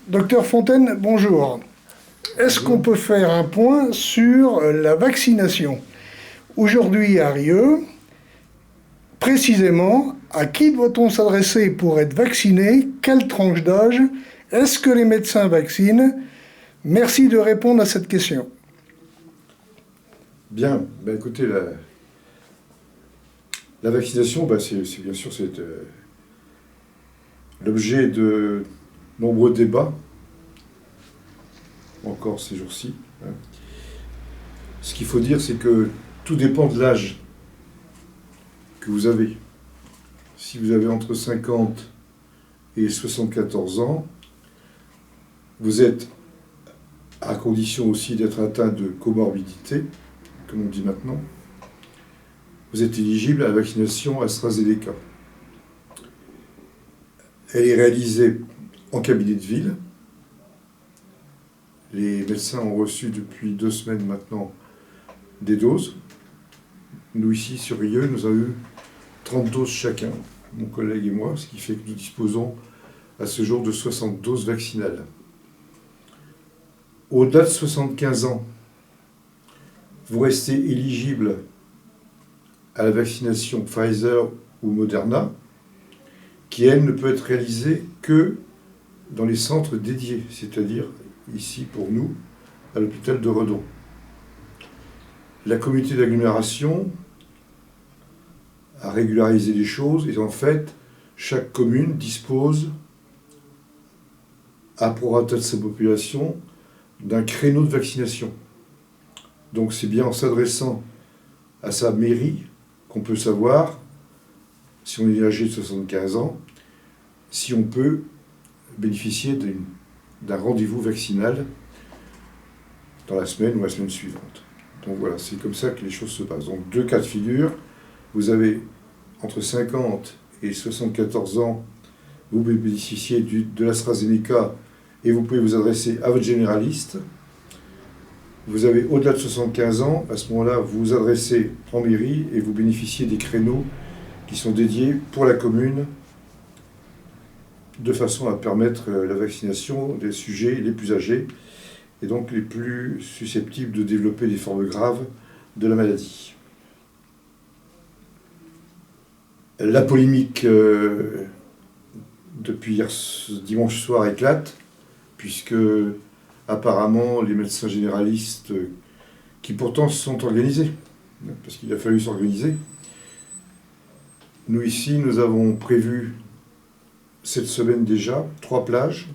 Docteur Fontaine, bonjour. Est-ce qu'on peut faire un point sur la vaccination? Aujourd'hui à Rieux, précisément, à qui doit-on s'adresser pour être vacciné? Quelle tranche d'âge? Est-ce que les médecins vaccinent? Merci de répondre à cette question. Bien, écoutez, la vaccination, c'est bien sûr l'objet de nombreux débats, encore ces jours-ci. Ce qu'il faut dire, c'est que tout dépend de l'âge que vous avez. Si vous avez entre 50 et 74 ans, vous êtes, à condition aussi d'être atteint de comorbidité, comme on dit maintenant, vous êtes éligible à la vaccination AstraZeneca. Elle est réalisée en cabinet de ville. Les médecins ont reçu depuis 2 semaines maintenant des doses. Nous, ici, sur Rieux, nous avons eu 30 doses chacun, mon collègue et moi, ce qui fait que nous disposons à ce jour de 60 doses vaccinales. Au-delà de 75 ans, vous restez éligible à la vaccination Pfizer ou Moderna, qui, elle, ne peut être réalisée que dans les centres dédiés, c'est-à-dire ici, pour nous, à l'hôpital de Redon. La communauté d'agglomération a régularisé les choses et en fait, chaque commune dispose, à prorata de sa population, d'un créneau de vaccination. Donc c'est bien en s'adressant à sa mairie qu'on peut savoir, si on est âgé de 75 ans, si on peut bénéficier d'un rendez-vous vaccinal dans la semaine ou la semaine suivante. Donc voilà, c'est comme ça que les choses se passent. Donc 2 cas de figure, vous avez entre 50 et 74 ans, vous pouvez bénéficier de l'AstraZeneca et vous pouvez vous adresser à votre généraliste. Vous avez au-delà de 75 ans, à ce moment-là, vous vous adressez en mairie et vous bénéficiez des créneaux qui sont dédiés pour la commune de façon à permettre la vaccination des sujets les plus âgés et donc les plus susceptibles de développer des formes graves de la maladie. La polémique depuis dimanche soir éclate, puisque apparemment les médecins généralistes, qui pourtant se sont organisés, parce qu'il a fallu s'organiser, nous ici, nous avons prévu cette semaine déjà 3 plages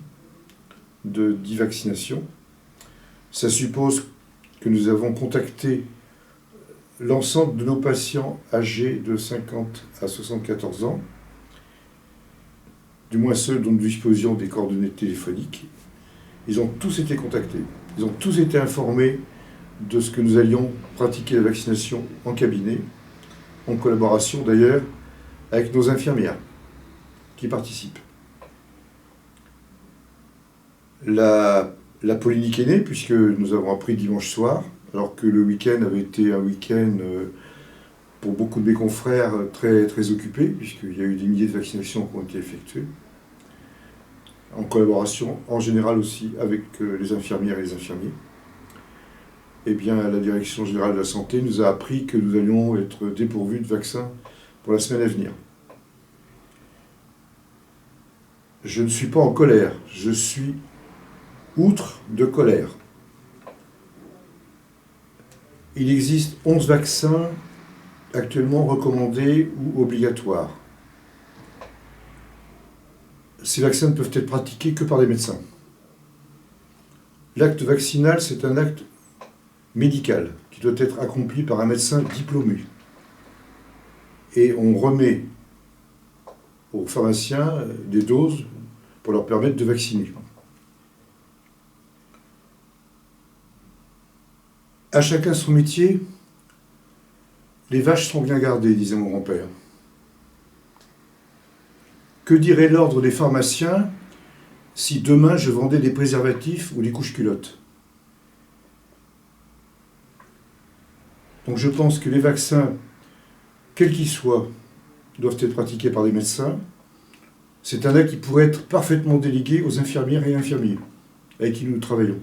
de 10 vaccinations. Ça suppose que nous avons contacté l'ensemble de nos patients âgés de 50 à 74 ans, du moins ceux dont nous disposions des coordonnées téléphoniques. Ils ont tous été contactés, ils ont tous été informés de ce que nous allions pratiquer la vaccination en cabinet, en collaboration d'ailleurs avec nos infirmières qui participent. La polémique est née puisque nous avons appris dimanche soir, alors que le week-end avait été un week-end pour beaucoup de mes confrères très, très occupé, puisqu'il y a eu des milliers de vaccinations qui ont été effectuées, en collaboration en général aussi avec les infirmières et les infirmiers. Eh bien, la Direction générale de la santé nous a appris que nous allions être dépourvus de vaccins pour la semaine à venir. Je ne suis pas en colère, je suis outre de colère. Il existe 11 vaccins actuellement recommandés ou obligatoires. Ces vaccins ne peuvent être pratiqués que par des médecins. L'acte vaccinal, c'est un acte médical qui doit être accompli par un médecin diplômé. Et on remet aux pharmaciens des doses pour leur permettre de vacciner. À chacun son métier, les vaches sont bien gardées, disait mon grand-père. Que dirait l'ordre des pharmaciens si demain je vendais des préservatifs ou des couches-culottes? Donc je pense que les vaccins, quels qu'ils soient, doivent être pratiqués par des médecins, C'est un acte qui pourrait être parfaitement délégué aux infirmières et infirmiers avec qui nous travaillons.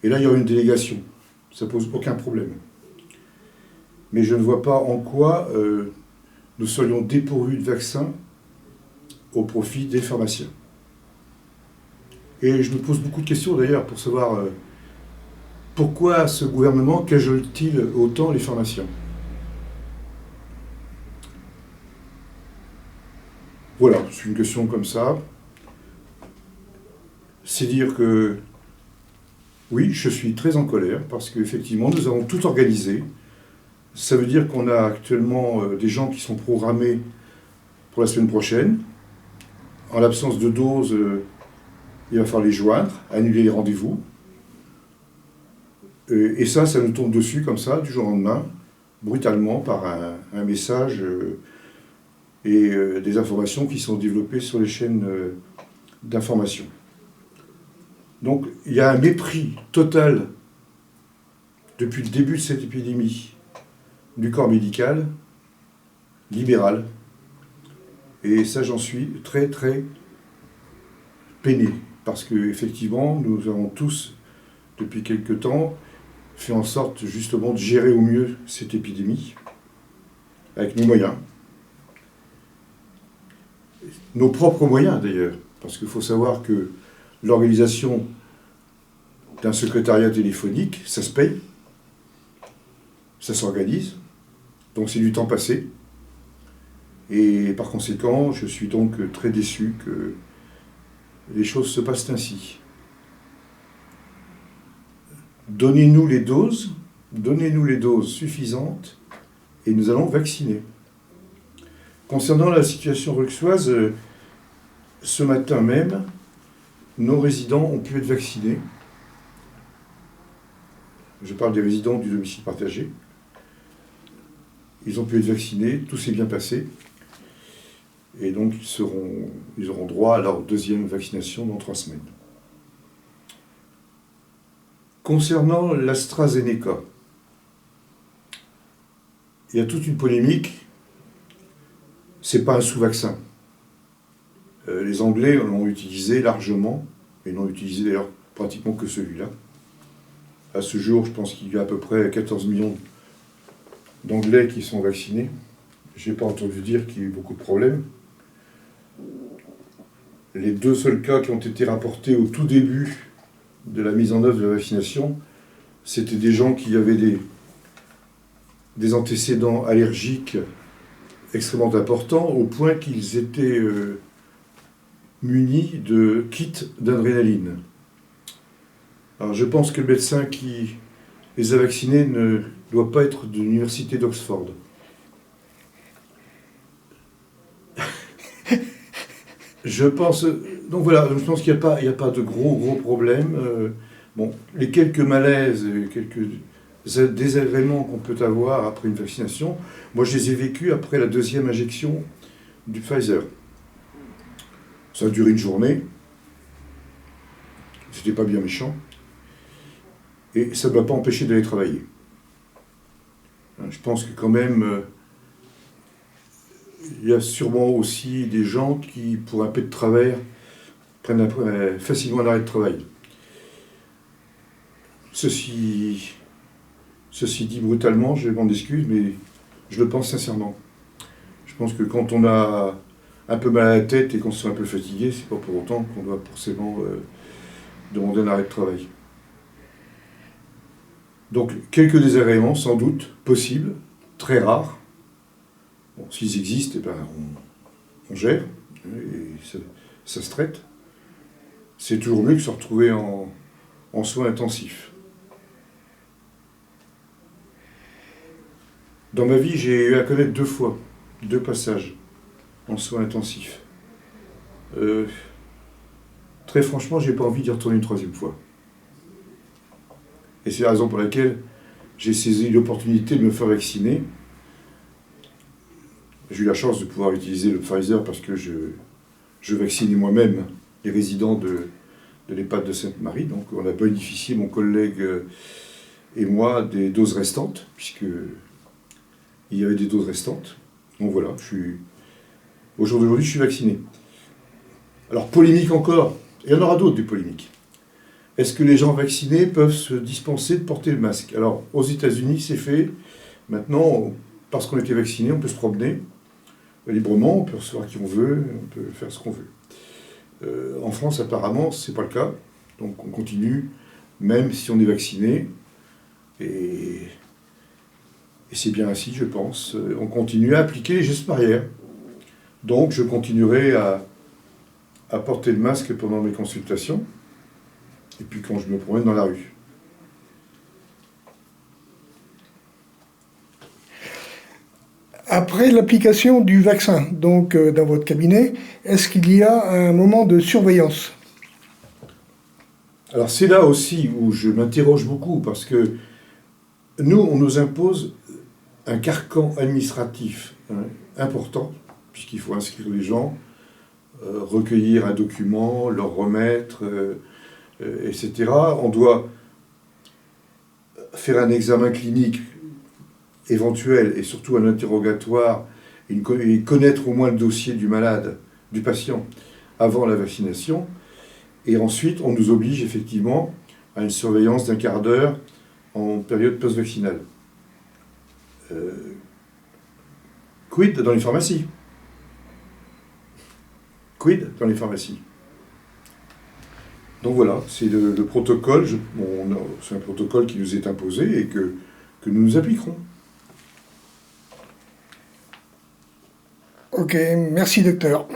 Et là, il y aura une délégation. Ça ne pose aucun problème. Mais je ne vois pas en quoi nous serions dépourvus de vaccins au profit des pharmaciens. Et je me pose beaucoup de questions d'ailleurs pour savoir pourquoi ce gouvernement cajole-t-il autant les pharmaciens. Voilà, c'est une question comme ça. C'est dire que oui, je suis très en colère parce qu'effectivement, nous avons tout organisé. Ça veut dire qu'on a actuellement des gens qui sont programmés pour la semaine prochaine. En l'absence de doses, il va falloir les joindre, annuler les rendez-vous. Et ça nous tombe dessus comme ça, du jour au lendemain, brutalement, par un message et des informations qui sont développées sur les chaînes d'information. Donc il y a un mépris total, depuis le début de cette épidémie, du corps médical, libéral. Et ça, j'en suis très, très peiné. Parce qu'effectivement, nous avons tous, depuis quelque temps, fait en sorte justement de gérer au mieux cette épidémie, avec nos moyens. Nos propres moyens d'ailleurs. Parce qu'il faut savoir que l'organisation d'un secrétariat téléphonique, ça se paye, ça s'organise, donc c'est du temps passé. Et par conséquent, je suis donc très déçu que les choses se passent ainsi. Donnez-nous les doses suffisantes, et nous allons vacciner. Concernant la situation ruxoise, ce matin même, nos résidents ont pu être vaccinés. Je parle des résidents du domicile partagé. Ils ont pu être vaccinés, tout s'est bien passé. Et donc ils auront droit à leur deuxième vaccination dans 3 semaines. Concernant l'AstraZeneca, il y a toute une polémique. C'est pas un sous-vaccin. Les Anglais l'ont utilisé largement, et n'ont utilisé d'ailleurs pratiquement que celui-là. À ce jour, je pense qu'il y a à peu près 14 millions d'Anglais qui sont vaccinés. Je n'ai pas entendu dire qu'il y a eu beaucoup de problèmes. Les 2 seuls cas qui ont été rapportés au tout début de la mise en œuvre de la vaccination, c'était des gens qui avaient des antécédents allergiques extrêmement importants, au point qu'ils étaient munis de kits d'adrénaline. Alors je pense que le médecin qui les a vaccinés ne doit pas être de l'université d'Oxford. Je pense qu'il n'y a pas de gros problèmes. Les quelques malaises, quelques désagréments qu'on peut avoir après une vaccination, moi je les ai vécus après la 2e injection du Pfizer. Ça a duré une journée. C'était pas bien méchant. Et ça ne m'a pas empêché d'aller travailler. Je pense que quand même, il y a sûrement aussi des gens qui, pour un peu de travers, prennent facilement un arrêt de travail. Ceci dit brutalement, je m'en excuse, mais je le pense sincèrement. Je pense que quand on a un peu mal à la tête et qu'on se sent un peu fatigué, c'est pas pour autant qu'on doit forcément demander un arrêt de travail. Donc, quelques désagréments, sans doute, possibles, très rares. Bon, s'ils existent, on gère, et ça se traite. C'est toujours mieux que se retrouver en soins intensifs. Dans ma vie, j'ai eu à connaître 2 fois, 2 passages en soins intensifs. Très franchement, j'ai pas envie d'y retourner une 3e fois. Et c'est la raison pour laquelle j'ai saisi l'opportunité de me faire vacciner. J'ai eu la chance de pouvoir utiliser le Pfizer parce que je vaccinais moi-même les résidents de l'EHPAD de Sainte-Marie. Donc on a bénéficié, mon collègue et moi, des doses restantes, puisqu'il y avait des doses restantes. Donc voilà, au jour d'aujourd'hui, je suis vacciné. Alors, polémique encore, il y en aura d'autres des polémiques. Est-ce que les gens vaccinés peuvent se dispenser de porter le masque? Alors, aux États-Unis, c'est fait. Maintenant, parce qu'on était vacciné, on peut se promener librement, on peut recevoir qui on veut, on peut faire ce qu'on veut. En France, apparemment, ce n'est pas le cas. Donc, on continue, même si on est vacciné. Et c'est bien ainsi, je pense. On continue à appliquer les gestes barrières. Donc, je continuerai à porter le masque pendant mes consultations. Et puis quand je me promène dans la rue. Après l'application du vaccin, donc dans votre cabinet, est-ce qu'il y a un moment de surveillance? Alors c'est là aussi où je m'interroge beaucoup, parce que nous, on nous impose un carcan administratif important, puisqu'il faut inscrire les gens, recueillir un document, leur remettre, etc. On doit faire un examen clinique éventuel et surtout un interrogatoire et connaître au moins le dossier du malade, du patient, avant la vaccination. Et ensuite, on nous oblige effectivement à une surveillance d'un quart d'heure en période post-vaccinale. Quid dans les pharmacies? Quid dans les pharmacies? Donc voilà, c'est le protocole, c'est un protocole qui nous est imposé et que nous appliquerons. Ok, merci docteur.